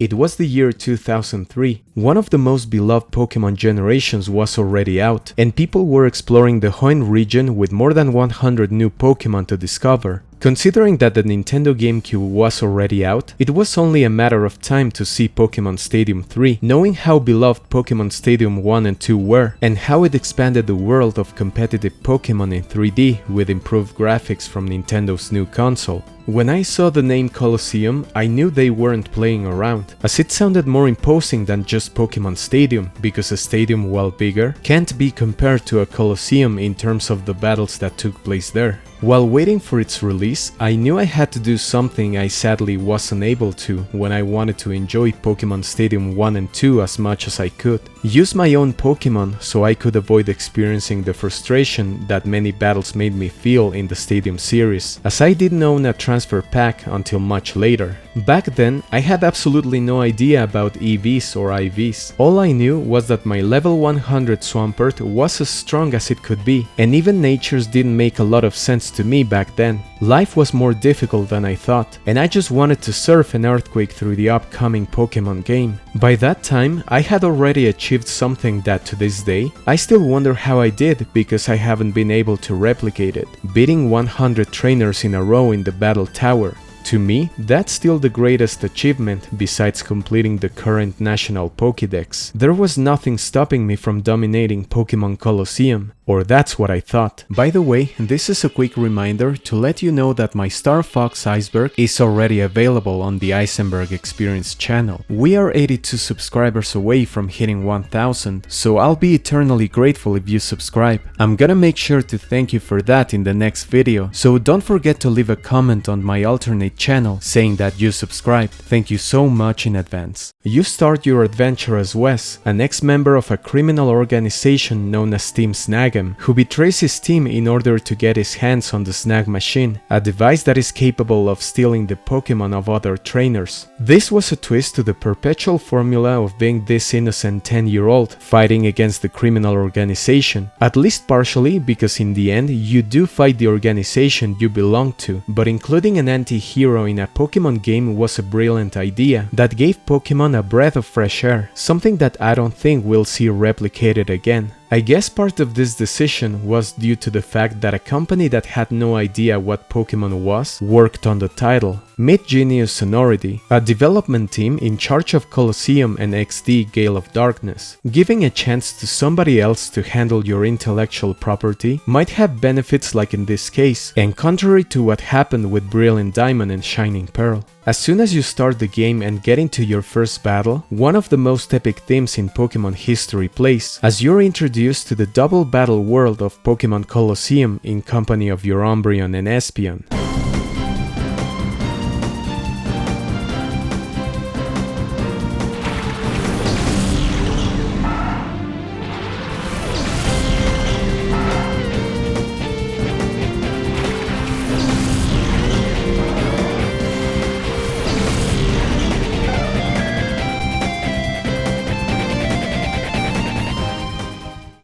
It was the year 2003. One of the most beloved Pokémon generations was already out, and people were exploring the Hoenn region with more than 100 new Pokémon to discover. Considering that the Nintendo GameCube was already out, it was only a matter of time to see Pokémon Stadium 3, knowing how beloved Pokémon Stadium 1 and 2 were, and how it expanded the world of competitive Pokémon in 3D with improved graphics from Nintendo's new console. When I saw the name Coliseum, I knew they weren't playing around, as it sounded more imposing than just Pokémon Stadium, because a stadium, while bigger, can't be compared to a Coliseum in terms of the battles that took place there. While waiting for its release, I knew I had to do something I sadly wasn't able to when I wanted to enjoy Pokémon Stadium 1 and 2 as much as I could. Use my own Pokémon so I could avoid experiencing the frustration that many battles made me feel in the Stadium series, as I didn't own a transfer pack until much later. Back then, I had absolutely no idea about EVs or IVs. All I knew was that my level 100 Swampert was as strong as it could be, and even natures didn't make a lot of sense to me back then. Life was more difficult than I thought, and I just wanted to surf an earthquake through the upcoming Pokémon game. By that time, I had already achieved something that to this day, I still wonder how I did because I haven't been able to replicate it, beating 100 trainers in a row in the Battle Tower. To me, that's still the greatest achievement besides completing the current national Pokédex. There was nothing stopping me from dominating Pokémon Colosseum, or that's what I thought. By the way, this is a quick reminder to let you know that my Star Fox EisenBerg is already available on the EisenBerg Experience channel. We are 82 subscribers away from hitting 1000, so I'll be eternally grateful if you subscribe. I'm gonna make sure to thank you for that in the next video, so don't forget to leave a comment on my alternate channel saying that you subscribed. Thank you so much in advance. You start your adventure as Wes, an ex-member of a criminal organization known as Team Snag'em, who betrays his team in order to get his hands on the Snag Machine, a device that is capable of stealing the Pokémon of other trainers. This was a twist to the perpetual formula of being this innocent 10-year-old fighting against the criminal organization, at least partially because in the end you do fight the organization you belong to, but including an anti-hero in a Pokémon game was a brilliant idea that gave Pokémon a breath of fresh air, something that I don't think we'll see replicated again. I guess part of this decision was due to the fact that a company that had no idea what Pokémon was worked on the title. Meet Genius Sonority, a development team in charge of Coliseum and XD Gale of Darkness. Giving a chance to somebody else to handle your intellectual property might have benefits like in this case, and contrary to what happened with Brilliant Diamond and Shining Pearl. As soon as you start the game and get into your first battle, one of the most epic themes in Pokémon history plays, as you're introduced to the double battle world of Pokémon Colosseum in company of your Umbreon and Espeon.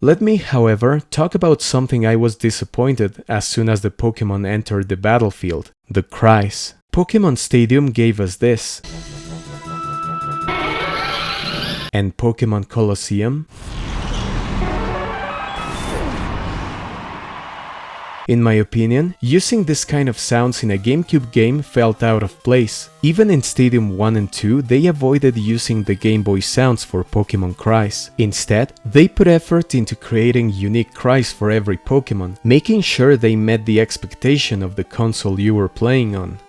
Let me, however, talk about something I was disappointed as soon as the Pokémon entered the battlefield: the cries. Pokémon Stadium gave us this. And Pokémon Colosseum? In my opinion, using this kind of sounds in a GameCube game felt out of place. Even in Stadium 1 and 2, they avoided using the Game Boy sounds for Pokémon cries. Instead, they put effort into creating unique cries for every Pokémon, making sure they met the expectation of the console you were playing on.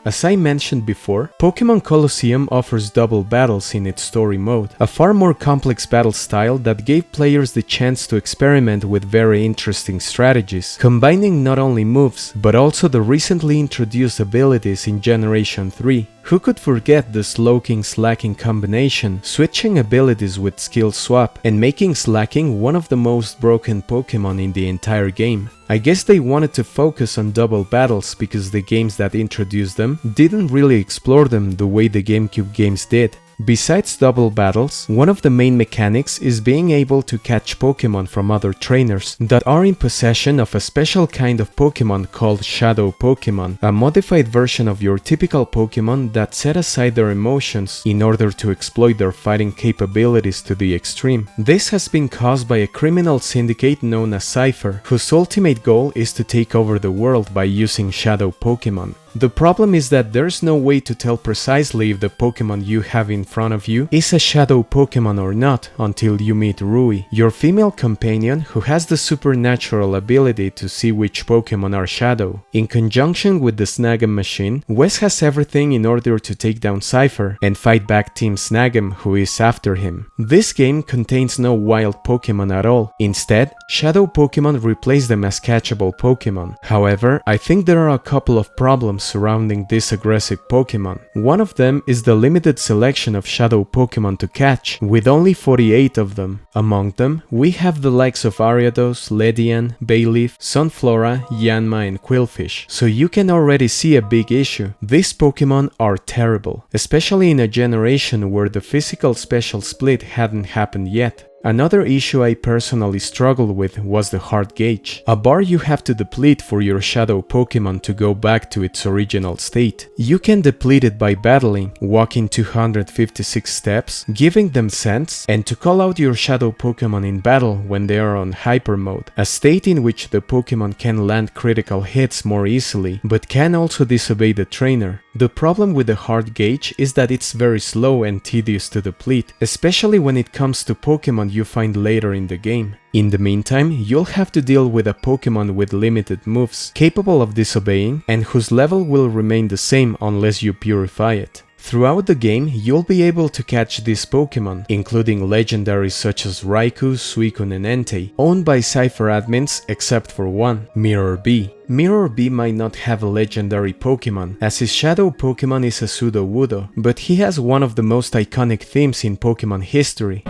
As I mentioned before, Pokémon Colosseum offers double battles in its story mode, a far more complex battle style that gave players the chance to experiment with very interesting strategies, combining not only moves, but also the recently introduced abilities in Generation 3. Who could forget the Slowking-Slacking combination, switching abilities with skill swap, and making Slacking one of the most broken Pokémon in the entire game? I guess they wanted to focus on double battles because the games that introduced them didn't really explore them the way the GameCube games did. Besides double battles, one of the main mechanics is being able to catch Pokémon from other trainers that are in possession of a special kind of Pokémon called Shadow Pokémon, a modified version of your typical Pokémon that set aside their emotions in order to exploit their fighting capabilities to the extreme. This has been caused by a criminal syndicate known as Cypher, whose ultimate goal is to take over the world by using Shadow Pokémon. The problem is that there's no way to tell precisely if the Pokémon you have in front of you is a Shadow Pokémon or not until you meet Rui, your female companion who has the supernatural ability to see which Pokémon are Shadow. In conjunction with the Snag'em machine, Wes has everything in order to take down Cypher and fight back Team Snag'em who is after him. This game contains no wild Pokémon at all. Instead, Shadow Pokémon replace them as catchable Pokémon. However, I think there are a couple of problems surrounding this aggressive Pokémon. One of them is the limited selection of Shadow Pokémon to catch, with only 48 of them. Among them, we have the likes of Ariados, Ledian, Bayleaf, Sunflora, Yanma and Quillfish, so you can already see a big issue. These Pokémon are terrible, especially in a generation where the physical special split hadn't happened yet. Another issue I personally struggled with was the heart gauge, a bar you have to deplete for your Shadow Pokémon to go back to its original state. You can deplete it by battling, walking 256 steps, giving them scents, and to call out your Shadow Pokémon in battle when they are on Hyper Mode, a state in which the Pokémon can land critical hits more easily, but can also disobey the trainer. The problem with the heart gauge is that it's very slow and tedious to deplete, especially when it comes to Pokémon you find later in the game. In the meantime, you'll have to deal with a Pokémon with limited moves, capable of disobeying, and whose level will remain the same unless you purify it. Throughout the game, you'll be able to catch these Pokémon, including legendaries such as Raikou, Suicune and Entei, owned by Cypher admins except for one, Mirror B. Mirror B might not have a legendary Pokémon, as his Shadow Pokémon is a Sudowoodo, but he has one of the most iconic themes in Pokémon history.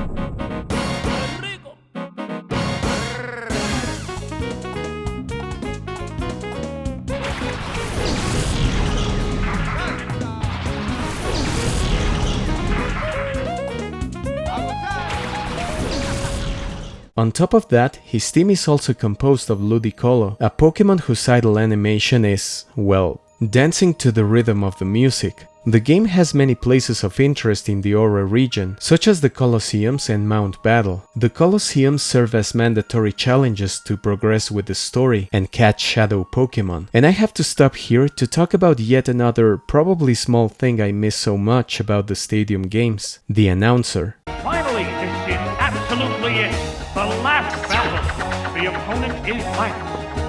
On top of that, his team is also composed of Ludicolo, a Pokémon whose idle animation is, well, dancing to the rhythm of the music. The game has many places of interest in the Aura region, such as the Coliseums and Mount Battle. The Coliseums serve as mandatory challenges to progress with the story and catch Shadow Pokémon. And I have to stop here to talk about yet another, probably small thing I miss so much about the Stadium games, the announcer. Finally, this is absolutely it. The last battle. The opponent is black.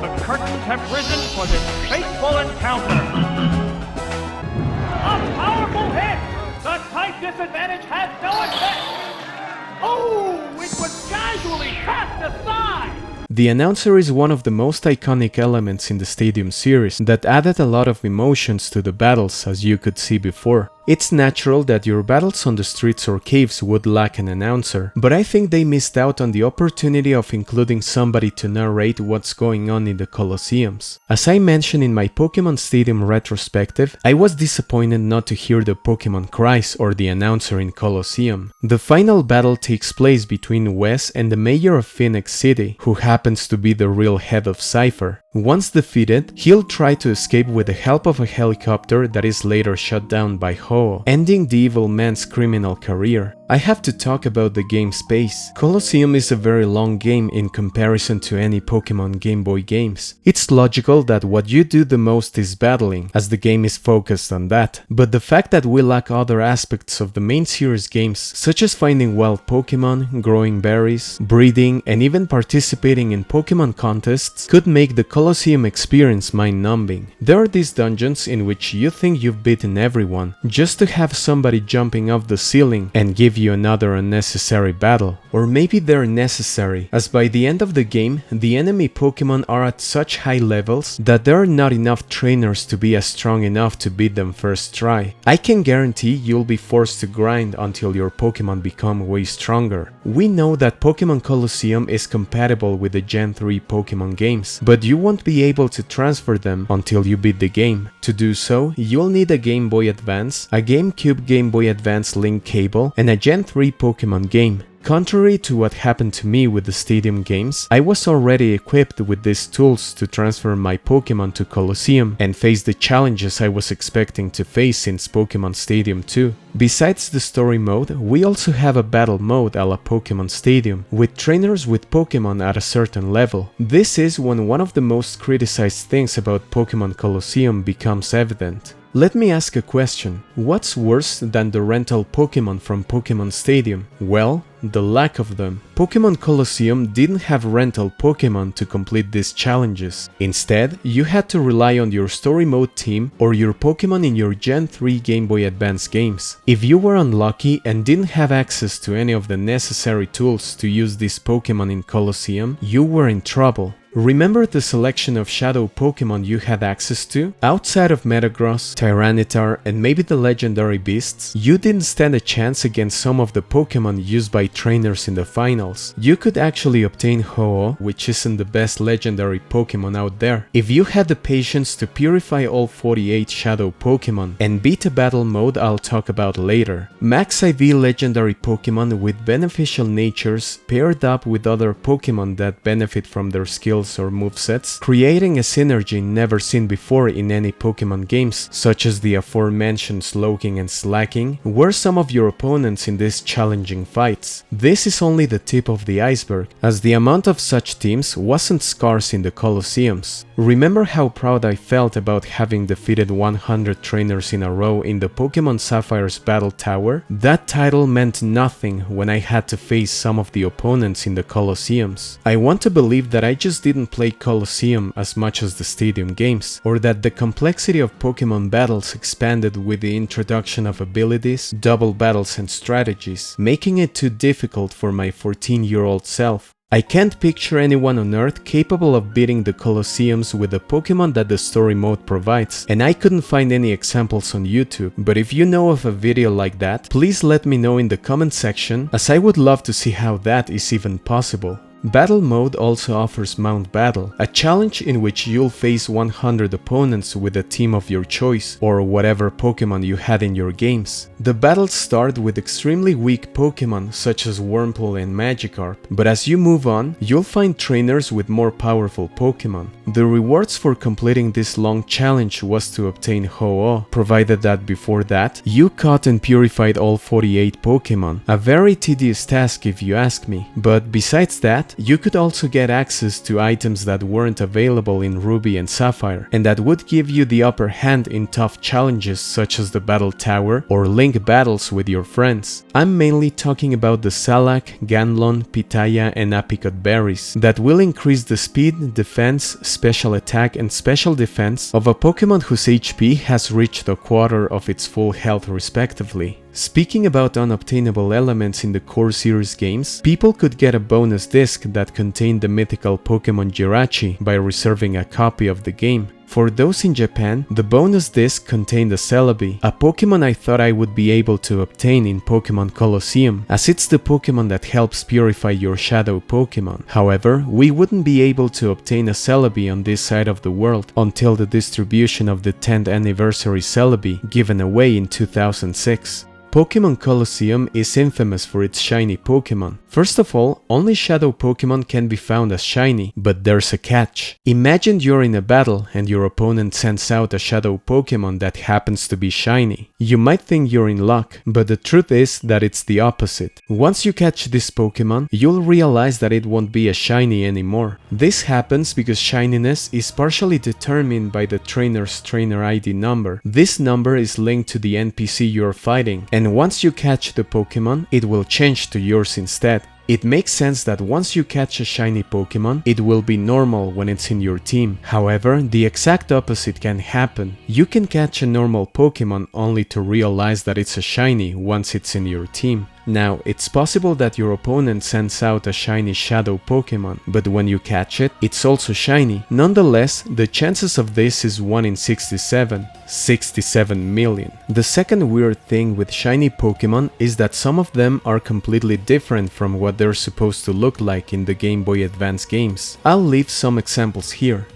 The curtains have risen for this fateful encounter. A powerful hit! The type disadvantage had no effect! Oh, it was casually cast aside! The announcer is one of the most iconic elements in the Stadium series that added a lot of emotions to the battles, as you could see before. It's natural that your battles on the streets or caves would lack an announcer, but I think they missed out on the opportunity of including somebody to narrate what's going on in the Colosseums. As I mentioned in my Pokémon Stadium retrospective, I was disappointed not to hear the Pokémon cries or the announcer in Colosseum. The final battle takes place between Wes and the mayor of Phoenix City, who happens to be the real head of Cypher. Once defeated, he'll try to escape with the help of a helicopter that is later shot down by Ho-Oh, ending the evil man's criminal career. I have to talk about the game's pace. Colosseum is a very long game in comparison to any Pokémon Game Boy games. It's logical that what you do the most is battling, as the game is focused on that, but the fact that we lack other aspects of the main series games, such as finding wild Pokémon, growing berries, breeding, and even participating in Pokémon contests, could make the Colosseum experience mind-numbing. There are these dungeons in which you think you've beaten everyone, just to have somebody jumping off the ceiling and give you another unnecessary battle. Or maybe they're necessary, as by the end of the game, the enemy Pokémon are at such high levels that there are not enough trainers to be as strong enough to beat them first try. I can guarantee you'll be forced to grind until your Pokémon become way stronger. We know that Pokémon Colosseum is compatible with the Gen 3 Pokémon games, but you won't be able to transfer them until you beat the game. To do so, you'll need a Game Boy Advance, a GameCube Game Boy Advance link cable, and a Gen 3 Pokémon game. Contrary to what happened to me with the Stadium games, I was already equipped with these tools to transfer my Pokémon to Coliseum and face the challenges I was expecting to face since Pokémon Stadium 2. Besides the story mode, we also have a battle mode a la Pokémon Stadium, with trainers with Pokémon at a certain level. This is when one of the most criticized things about Pokémon Colosseum becomes evident. Let me ask a question. What's worse than the rental Pokémon from Pokémon Stadium? Well, the lack of them. Pokémon Colosseum didn't have rental Pokémon to complete these challenges. Instead, you had to rely on your story mode team or your Pokémon in your Gen 3 Game Boy Advance games. If you were unlucky and didn't have access to any of the necessary tools to use these Pokémon in Colosseum, you were in trouble. Remember the selection of shadow Pokémon you had access to? Outside of Metagross, Tyranitar, and maybe the legendary beasts, you didn't stand a chance against some of the Pokémon used by trainers in the finals. You could actually obtain Ho-Oh, which isn't the best legendary Pokémon out there, if you had the patience to purify all 48 shadow Pokémon and beat a battle mode I'll talk about later. Max IV legendary Pokémon with beneficial natures paired up with other Pokémon that benefit from their skills or movesets, creating a synergy never seen before in any Pokémon games, such as the aforementioned Slowking and Slacking, were some of your opponents in these challenging fights. This is only the tip of the iceberg, as the amount of such teams wasn't scarce in the Colosseums. Remember how proud I felt about having defeated 100 trainers in a row in the Pokémon Sapphire's Battle Tower? That title meant nothing when I had to face some of the opponents in the Colosseums. I want to believe that I just didn't play Coliseum as much as the Stadium games, or that the complexity of Pokémon battles expanded with the introduction of abilities, double battles and strategies, making it too difficult for my 14-year-old self. I can't picture anyone on Earth capable of beating the Colosseums with the Pokémon that the story mode provides, and I couldn't find any examples on YouTube, but if you know of a video like that, please let me know in the comment section, as I would love to see how that is even possible. Battle mode also offers Mount Battle, a challenge in which you'll face 100 opponents with a team of your choice, or whatever Pokémon you had in your games. The battles start with extremely weak Pokémon such as Wurmple and Magikarp, but as you move on, you'll find trainers with more powerful Pokémon. The rewards for completing this long challenge was to obtain Ho-Oh, provided that before that, you caught and purified all 48 Pokémon, a very tedious task if you ask me, but besides that, you could also get access to items that weren't available in Ruby and Sapphire, and that would give you the upper hand in tough challenges such as the Battle Tower or Link battles with your friends. I'm mainly talking about the Salak, Ganlon, Pitaya, and Apricot berries that will increase the speed, defense, special attack, and special defense of a Pokémon whose HP has reached a quarter of its full health respectively. Speaking about unobtainable elements in the core series games, people could get a bonus disc that contained the mythical Pokémon Jirachi by reserving a copy of the game. For those in Japan, the bonus disc contained a Celebi, a Pokémon I thought I would be able to obtain in Pokémon Colosseum, as it's the Pokémon that helps purify your shadow Pokémon. However, we wouldn't be able to obtain a Celebi on this side of the world until the distribution of the 10th anniversary Celebi given away in 2006. Pokémon Colosseum is infamous for its shiny Pokémon. First of all, only shadow Pokémon can be found as shiny, but there's a catch. Imagine you're in a battle and your opponent sends out a shadow Pokémon that happens to be shiny. You might think you're in luck, but the truth is that it's the opposite. Once you catch this Pokémon, you'll realize that it won't be a shiny anymore. This happens because shininess is partially determined by the trainer's trainer ID number. This number is linked to the NPC you're fighting, and once you catch the Pokémon, it will change to yours instead. It makes sense that once you catch a shiny Pokémon, it will be normal when it's in your team. However, the exact opposite can happen. You can catch a normal Pokémon only to realize that it's a shiny once it's in your team. Now, it's possible that your opponent sends out a shiny shadow Pokémon, but when you catch it, it's also shiny. Nonetheless, the chances of this is 1 in 67. 67 million. The second weird thing with shiny Pokémon is that some of them are completely different from what they're supposed to look like in the Game Boy Advance games. I'll leave some examples here.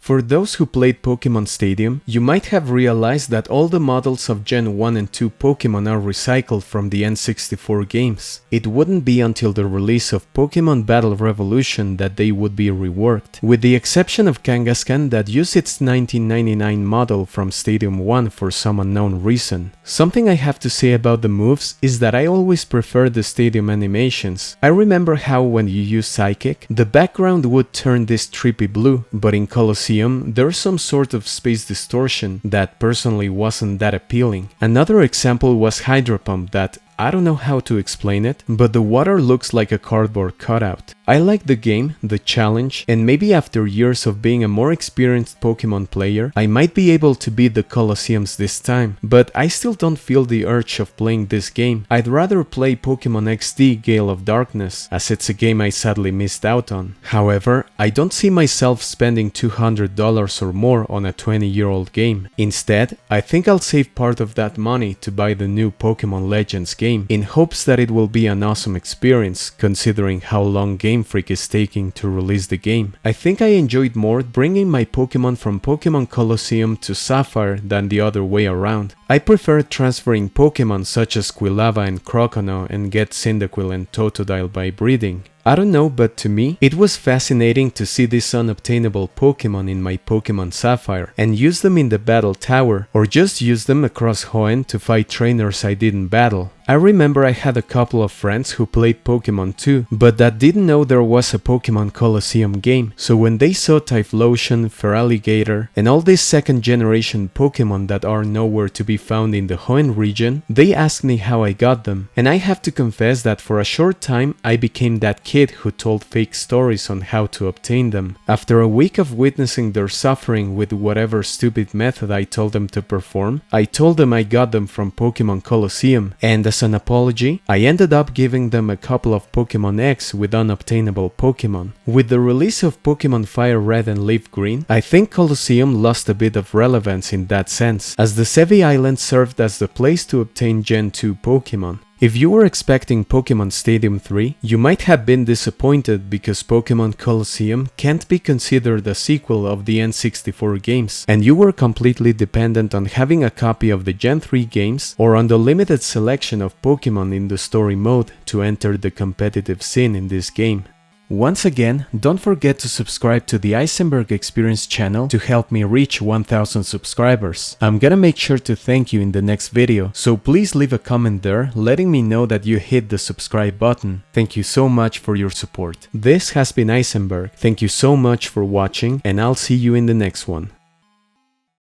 For those who played Pokémon Stadium, you might have realized that all the models of Gen 1 and 2 Pokémon are recycled from the N64 games. It wouldn't be until the release of Pokémon Battle Revolution that they would be reworked, with the exception of Kangaskhan that used its 1999 model from Stadium 1 for some unknown reason. Something I have to say about the moves is that I always prefer the Stadium animations. I remember how when you use Psychic, the background would turn this trippy blue, but in Coliseum there's some sort of space distortion that personally wasn't that appealing. Another example was Hydro Pump that, I don't know how to explain it, but the water looks like a cardboard cutout. I like the game, the challenge, and maybe after years of being a more experienced Pokemon player, I might be able to beat the Coliseums this time, but I still don't feel the urge of playing this game. I'd rather play Pokémon XD Gale of Darkness, as it's a game I sadly missed out on. However, I don't see myself spending $200 or more on a 20-year-old game. Instead, I think I'll save part of that money to buy the new Pokémon Legends game, in hopes that it will be an awesome experience, considering how long Game Freak is taking to release the game. I think I enjoyed more bringing my Pokémon from Pokémon Colosseum to Sapphire than the other way around. I prefer transferring Pokémon such as Quilava and Croconaw and get Cyndaquil and Totodile by breeding. I don't know, but to me, it was fascinating to see these unobtainable Pokémon in my Pokémon Sapphire and use them in the battle tower, or just use them across Hoenn to fight trainers I didn't battle. I remember I had a couple of friends who played Pokémon too, but that didn't know there was a Pokémon Colosseum game, so when they saw Typhlosion, Feraligatr, and all these second generation Pokémon that are nowhere to be found in the Hoenn region, they asked me how I got them, and I have to confess that for a short time I became that kid who told fake stories on how to obtain them. After a week of witnessing their suffering with whatever stupid method I told them to perform, I told them I got them from Pokémon Colosseum, and as an apology, I ended up giving them a couple of Pokémon X with unobtainable Pokémon. With the release of Pokémon Fire Red and Leaf Green, I think Coliseum lost a bit of relevance in that sense, as the Sevi Island served as the place to obtain Gen 2 Pokémon. If you were expecting Pokémon Stadium 3, you might have been disappointed because Pokémon Colosseum can't be considered a sequel of the N64 games, and you were completely dependent on having a copy of the Gen 3 games or on the limited selection of Pokémon in the story mode to enter the competitive scene in this game. Once again, don't forget to subscribe to the EisenBerg Experience channel to help me reach 1000 subscribers. I'm gonna make sure to thank you in the next video, so please leave a comment there letting me know that you hit the subscribe button. Thank you so much for your support. This has been EisenBerg. Thank you so much for watching, and I'll see you in the next one.